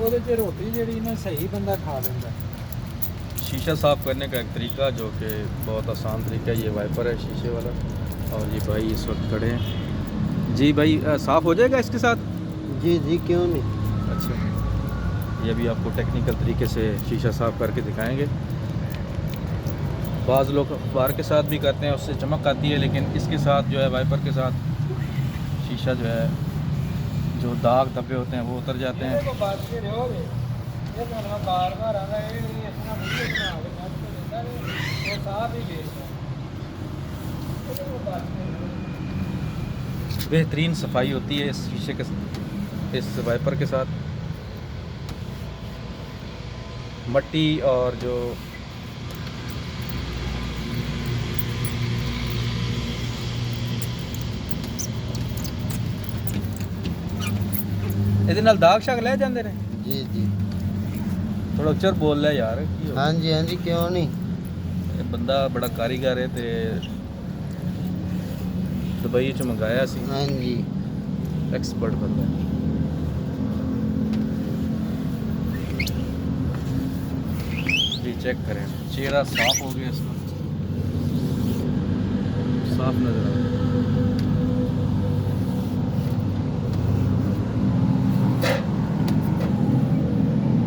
ਉਹਦੇ 'ਚ ਰੋਟੀ ਜਿਹੜੀ ਨਾ ਸਹੀ ਬੰਦਾ ਖਾ ਲੈਂਦਾ। शीशा साफ़ करने का एक तरीका जो कि बहुत आसान तरीका है, ये वाइपर है शीशे वाला। और ये भाई इस वक्त खड़े हैं जी। भाई साफ़ हो जाएगा इसके साथ? जी जी क्यों नहीं। अच्छा, ये भी आपको टेक्निकल तरीके से शीशा साफ़ करके दिखाएंगे। बाज़ लोग अखबार के साथ भी करते हैं, उससे चमक आती है, लेकिन इसके साथ जो है वाइपर के साथ शीशा जो है, जो दाग धब्बे होते हैं वो उतर जाते हैं। ਇਹ ਤੁਹਾਨੂੰ ਮੈਂ ਬਾਰ-ਬਾਰ ਆਂਦਾ ਇਹ ਨਹੀਂ ਇਸ ਨਾਲ ਵੀਡੀਓ ਬਣਾ ਕੇ ਮੈਂ ਤੁਹਾਨੂੰ ਦਿੰਦਾ ਨਹੀਂ ਉਹ ਸਾਫ ਹੀ ਵੇਚਦਾ ਇਹਦੇ ਕੋਲ ਬਾਤ ਨਹੀਂ। बेहतरीन सफाई होती है इस शीशे के, इस वाइपर के साथ। मट्टी और जो ਇਹਦੇ ਨਾਲ ਦਾਗ ਸ਼ਾਗ ਲੈ ਜਾਂਦੇ ਨੇ। जी जी ਥੋੜਾ ਉੱਚਰ ਬੋਲ ਲੈ ਯਾਰ। हाँ जी क्यों नहीं। ਇਹ ਬੰਦਾ ਬੜਾ ਕਾਰੀਗਰ ਹੈ ਤੇ ਦੁਬਈ ਚ ਮੰਗਾਇਆ ਸੀ, हाँ जी एक्सपर्ट बंदा है। जी चेक करें, चेहरा साफ हो गया इसका, साफ नजर आ रहा है।